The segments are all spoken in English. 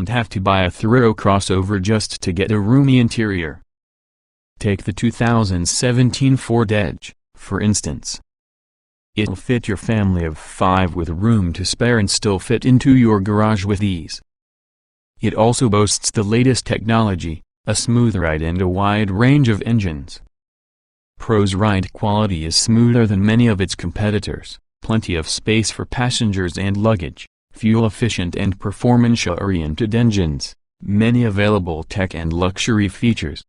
don't have to buy a thorough crossover just to get a roomy interior. Take the 2017 Ford Edge, for instance. It'll fit your family of 5 with room to spare and still fit into your garage with ease. It also boasts the latest technology, a smooth ride and a wide range of engines. Pros ride quality is smoother than many of its competitors, plenty of space for passengers and luggage, fuel-efficient and performance-oriented engines, many available tech and luxury features.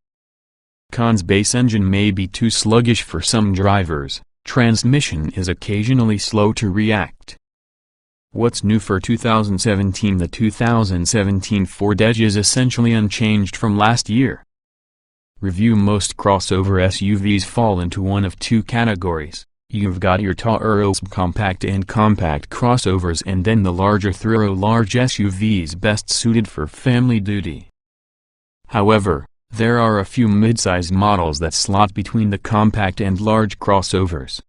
Cons: base engine may be too sluggish for some drivers, transmission is occasionally slow to react. What's new for 2017? The 2017 Ford Edge is essentially unchanged from last year. Review: most crossover SUVs fall into one of two categories. You've got your taller compact and compact crossovers, and then the larger thorough large SUVs best suited for family duty. However, there are a few midsize models that slot between the compact and large crossovers.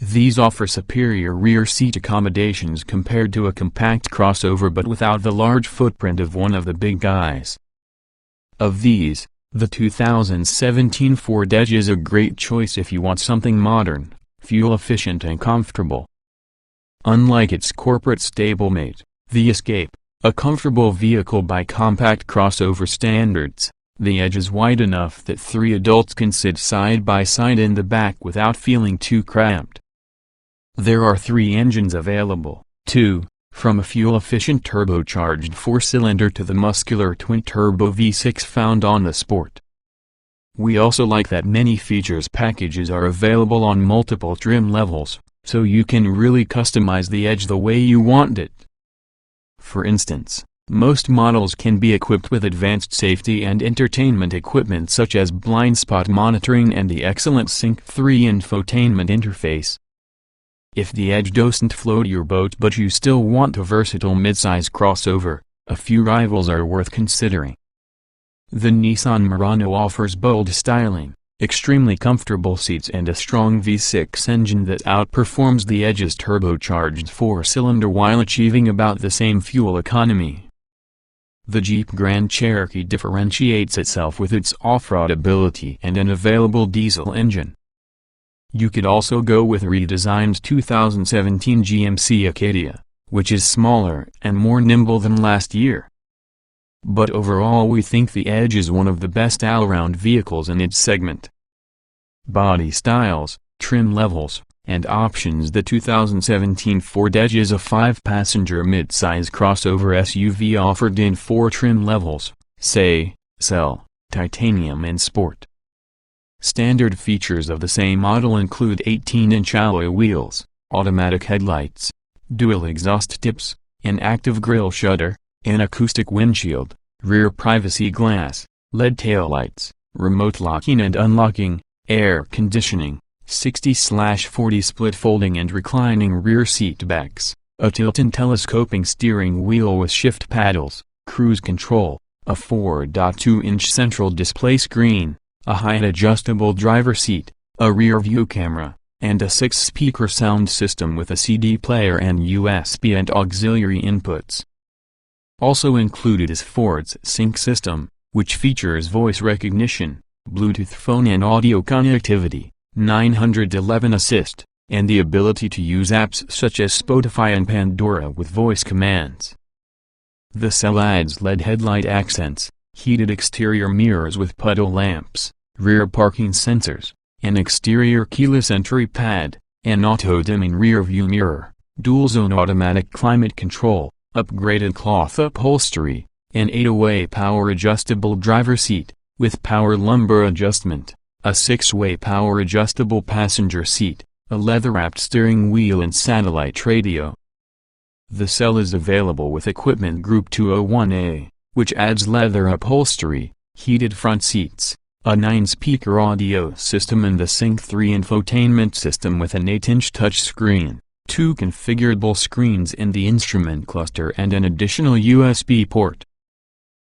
These offer superior rear seat accommodations compared to a compact crossover but without the large footprint of one of the big guys. Of these, the 2017 Ford Edge is a great choice if you want something modern, fuel-efficient and comfortable. Unlike its corporate stablemate, the Escape, a comfortable vehicle by compact crossover standards, the Edge is wide enough that 3 adults can sit side by side in the back without feeling too cramped. There are 3 engines available, 2, from a fuel-efficient turbocharged 4-cylinder to the muscular twin-turbo V6 found on the Sport. We also like that many features packages are available on multiple trim levels, so you can really customize the Edge the way you want it. For instance, most models can be equipped with advanced safety and entertainment equipment such as blind spot monitoring and the excellent Sync 3 infotainment interface. If the Edge doesn't float your boat but you still want a versatile midsize crossover, a few rivals are worth considering. The Nissan Murano offers bold styling, extremely comfortable seats and a strong V6 engine that outperforms the Edge's turbocharged 4-cylinder while achieving about the same fuel economy. The Jeep Grand Cherokee differentiates itself with its off-road ability and an available diesel engine. You could also go with redesigned 2017 GMC Acadia, which is smaller and more nimble than last year. But overall we think the Edge is one of the best all-around vehicles in its segment. Body styles, trim levels, and options: the 2017 Ford Edge is a 5-passenger mid-size crossover SUV offered in 4 trim levels, say, Cell, Titanium and Sport. Standard features of the same model include 18-inch alloy wheels, automatic headlights, dual exhaust tips, an active grille shutter, an acoustic windshield, rear privacy glass, LED taillights, remote locking and unlocking, air conditioning, 60/40 split folding and reclining rear seat backs, a tilt and telescoping steering wheel with shift paddles, cruise control, a 4.2-inch central display screen, a height adjustable driver seat, a rear view camera, and a 6-speaker sound system with a CD player and USB and auxiliary inputs. Also included is Ford's Sync system, which features voice recognition, Bluetooth phone and audio connectivity, 911 assist, and the ability to use apps such as Spotify and Pandora with voice commands. The Cell adds LED headlight accents, heated exterior mirrors with puddle lamps, rear parking sensors, an exterior keyless entry pad, an auto-dimming rear view mirror, dual-zone automatic climate control, upgraded cloth upholstery, an 8-way power adjustable driver seat, with power lumbar adjustment, a 6-way power adjustable passenger seat, a leather-wrapped steering wheel and satellite radio. The Cell is available with Equipment Group 201A, which adds leather upholstery, heated front seats, a 9-speaker audio system and the Sync 3 infotainment system with an 8-inch touchscreen, 2 configurable screens in the instrument cluster and an additional USB port.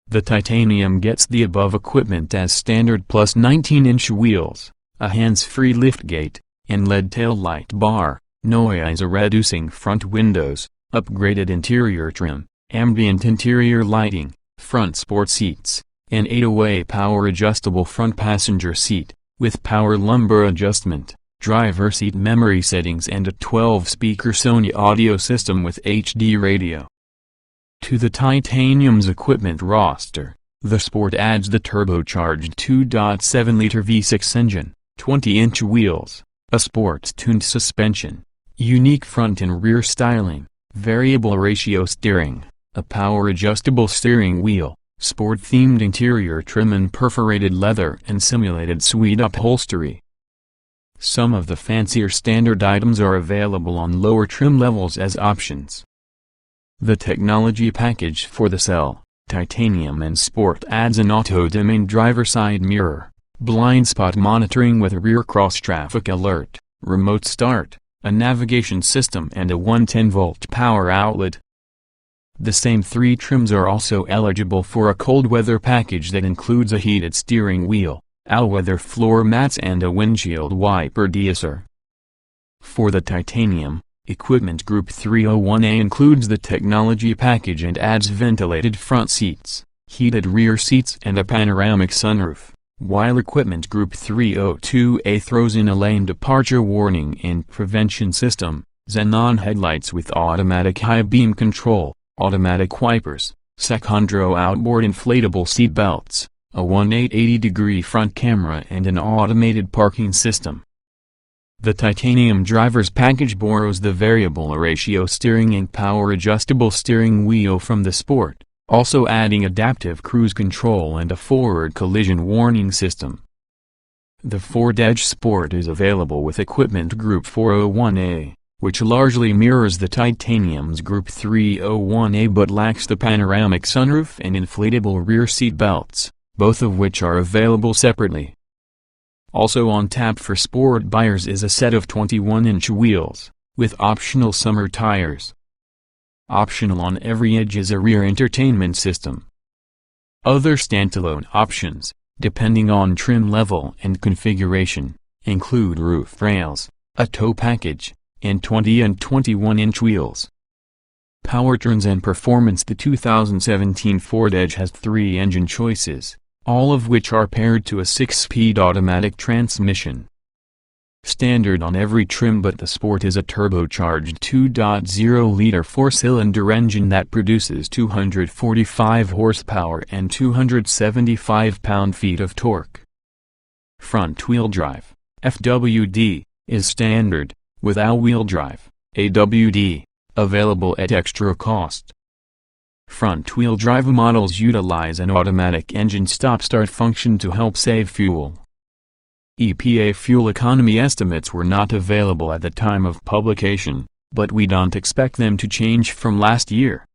The Titanium gets the above equipment as standard plus 19-inch wheels, a hands-free liftgate, and LED taillight bar, noise-reducing front windows, upgraded interior trim, ambient interior lighting, front sport seats, an 8-way power adjustable front passenger seat, with power lumbar adjustment, driver seat memory settings and a 12-speaker Sony audio system with HD radio. To the Titanium's equipment roster, the Sport adds the turbocharged 2.7-liter V6 engine, 20-inch wheels, a sports-tuned suspension, unique front and rear styling, variable ratio steering, a power-adjustable steering wheel, sport-themed interior trim and perforated leather and simulated suede upholstery. Some of the fancier standard items are available on lower trim levels as options. The technology package for the Cell, Titanium and Sport adds an auto-dimming driver side mirror, blind spot monitoring with rear cross-traffic alert, remote start, a navigation system and a 110-volt power outlet. The same three trims are also eligible for a cold weather package that includes a heated steering wheel, all-weather floor mats and a windshield wiper deucer. For the Titanium, Equipment Group 301A includes the technology package and adds ventilated front seats, heated rear seats and a panoramic sunroof, while Equipment Group 302A throws in a lane departure warning and prevention system, xenon headlights with automatic high beam control, automatic wipers, Secondro outboard inflatable seat belts, a 180-degree front camera and an automated parking system. The Titanium driver's package borrows the variable ratio steering and power-adjustable steering wheel from the Sport, also adding adaptive cruise control and a forward collision warning system. The Ford Edge Sport is available with Equipment Group 401A, which largely mirrors the Titanium's Group 301A but lacks the panoramic sunroof and inflatable rear seat belts, both of which are available separately. Also on tap for Sport buyers is a set of 21-inch wheels, with optional summer tires. Optional on every Edge is a rear entertainment system. Other standalone options, depending on trim level and configuration, include roof rails, a tow package, and 20 and 21-inch wheels. Powertrains and performance. The 2017 Ford Edge has 3 engine choices, all of which are paired to a 6-speed automatic transmission. Standard on every trim but the Sport is a turbocharged 2.0-liter 4-cylinder engine that produces 245 horsepower and 275 pound-feet of torque. Front-wheel drive, FWD, is standard, with all-wheel drive, AWD, available at extra cost. Front-wheel drive models utilize an automatic engine stop-start function to help save fuel. EPA fuel economy estimates were not available at the time of publication, but we don't expect them to change from last year.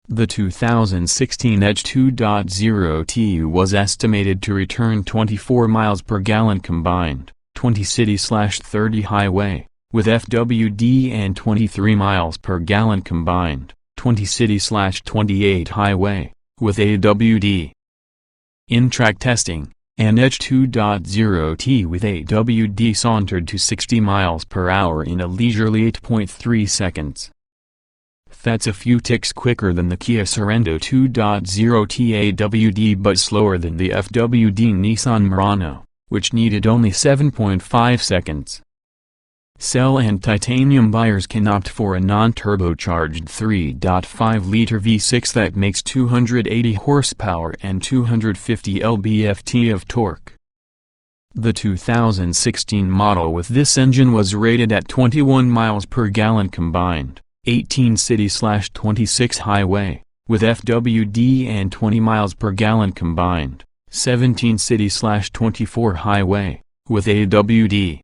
The 2016 Edge 2.0 TU was estimated to return 24 miles per gallon combined, 20 city/30 highway, with FWD and 23 miles per gallon combined, 20 city/28 highway, with AWD. In track testing, an Edge 2.0 T with AWD sauntered to 60 miles per hour in a leisurely 8.3 seconds. That's a few ticks quicker than the Kia Sorento 2.0 T AWD but slower than the FWD Nissan Murano, which needed only 7.5 seconds. Cell and Titanium buyers can opt for a non-turbocharged 3.5-liter V6 that makes 280 horsepower and 250 lb-ft of torque. The 2016 model with this engine was rated at 21 miles per gallon combined, 18 city/26 highway, with FWD and 20 miles per gallon combined, 17 city/24 highway, with AWD.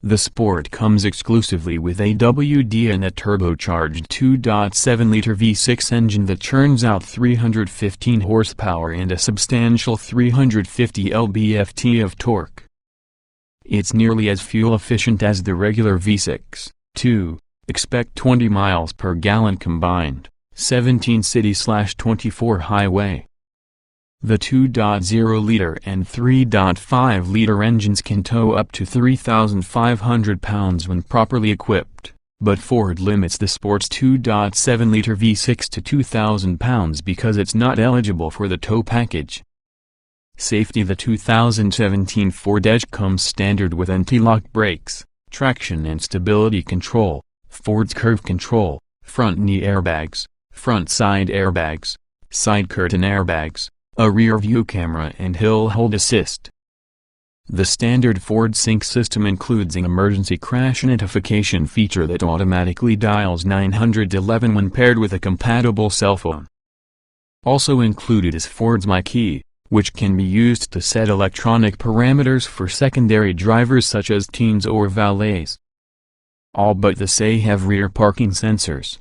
The Sport comes exclusively with AWD and a turbocharged 2.7-liter V6 engine that churns out 315 horsepower and a substantial 350 lb-ft of torque. It's nearly as fuel efficient as the regular V6, too. Expect 20 miles per gallon combined, 17 city/24 highway. The 2.0-liter and 3.5-liter engines can tow up to 3,500 pounds when properly equipped, but Ford limits the sport's 2.7-liter V6 to 2,000 pounds because it's not eligible for the tow package. Safety: the 2017 Ford Edge comes standard with anti-lock brakes, traction and stability control, Ford's curve control, front knee airbags, front side airbags, side curtain airbags, a rear view camera and hill hold assist. The standard Ford Sync system includes an emergency crash notification feature that automatically dials 911 when paired with a compatible cell phone. Also included is Ford's My Key, which can be used to set electronic parameters for secondary drivers such as teens or valets. All but the SE have rear parking sensors.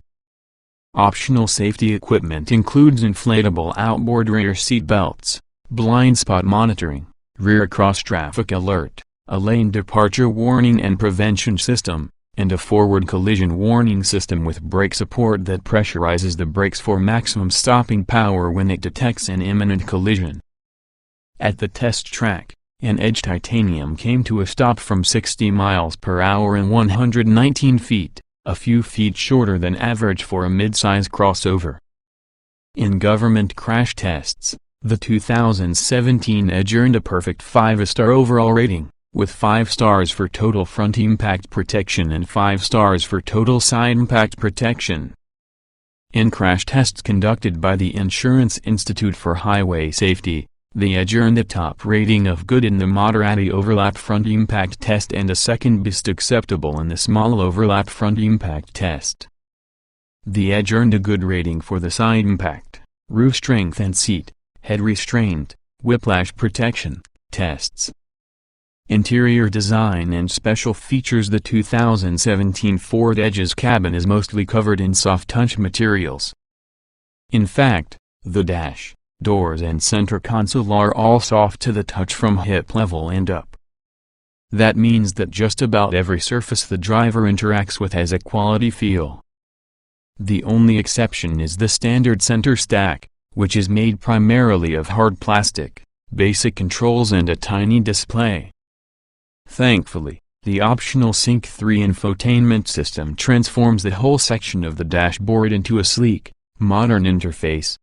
Optional safety equipment includes inflatable outboard rear seat belts, blind spot monitoring, rear cross-traffic alert, a lane departure warning and prevention system, and a forward collision warning system with brake support that pressurizes the brakes for maximum stopping power when it detects an imminent collision. At the test track, an Edge Titanium came to a stop from 60 miles per hour in 119 feet, a few feet shorter than average for a mid-size crossover. In government crash tests, the 2017 Edge earned a perfect 5-star overall rating, with 5 stars for total front impact protection and 5 stars for total side impact protection. In crash tests conducted by the Insurance Institute for Highway Safety, the Edge earned a top rating of good in the moderate overlap front impact test and a second best acceptable in the small overlap front impact test. The Edge earned a good rating for the side impact, roof strength and seat, head restraint, whiplash protection tests. Interior design and special features: the 2017 Ford Edge's cabin is mostly covered in soft-touch materials. In fact, the dash, doors and center console are all soft to the touch from hip level and up. That means that just about every surface the driver interacts with has a quality feel. The only exception is the standard center stack, which is made primarily of hard plastic, basic controls and a tiny display. Thankfully, the optional Sync 3 infotainment system transforms the whole section of the dashboard into a sleek, modern interface.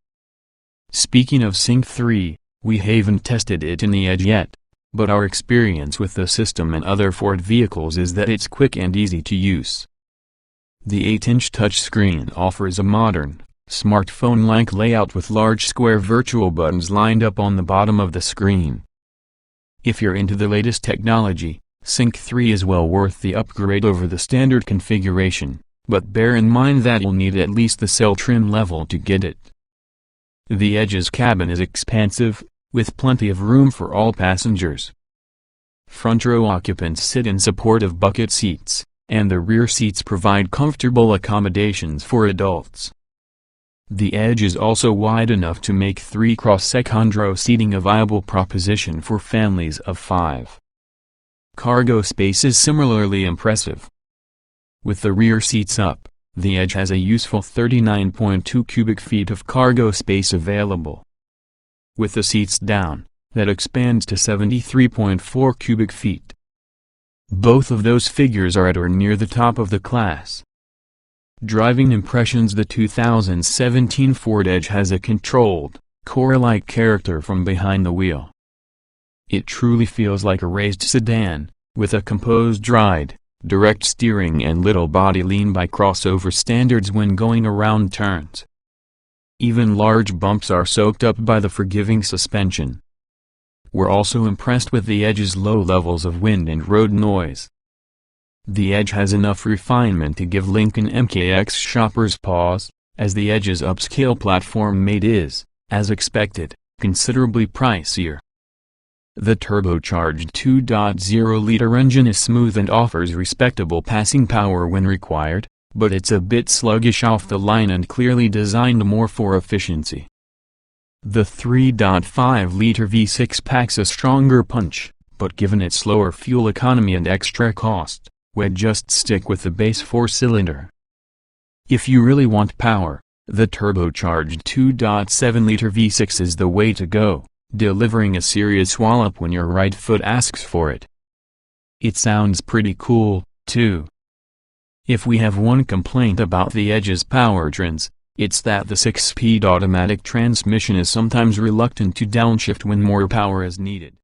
Speaking of Sync 3, we haven't tested it in the Edge yet, but our experience with the system and other Ford vehicles is that it's quick and easy to use. The 8-inch touchscreen offers a modern, smartphone-like layout with large square virtual buttons lined up on the bottom of the screen. If you're into the latest technology, Sync 3 is well worth the upgrade over the standard configuration, but bear in mind that you'll need at least the cell trim level to get it. The Edge's cabin is expansive, with plenty of room for all passengers. Front row occupants sit in supportive bucket seats, and the rear seats provide comfortable accommodations for adults. The Edge is also wide enough to make 3 cross-second row seating a viable proposition for families of 5. Cargo space is similarly impressive. With the rear seats up, the Edge has a useful 39.2 cubic feet of cargo space available. With the seats down, that expands to 73.4 cubic feet. Both of those figures are at or near the top of the class. Driving impressions: the 2017 Ford Edge has a controlled, core-like character from behind the wheel. It truly feels like a raised sedan, with a composed ride, direct steering and little body lean by crossover standards when going around turns. Even large bumps are soaked up by the forgiving suspension. We're also impressed with the Edge's low levels of wind and road noise. The Edge has enough refinement to give Lincoln MKX shoppers pause, as the Edge's upscale platform mate is, as expected, considerably pricier. The turbocharged 2.0-liter engine is smooth and offers respectable passing power when required, but it's a bit sluggish off the line and clearly designed more for efficiency. The 3.5-liter V6 packs a stronger punch, but given its slower fuel economy and extra cost, we'd just stick with the base 4-cylinder. If you really want power, the turbocharged 2.7-liter V6 is the way to go, delivering a serious wallop when your right foot asks for it. It sounds pretty cool, too. If we have one complaint about the Edge's powertrains, it's that the 6-speed automatic transmission is sometimes reluctant to downshift when more power is needed.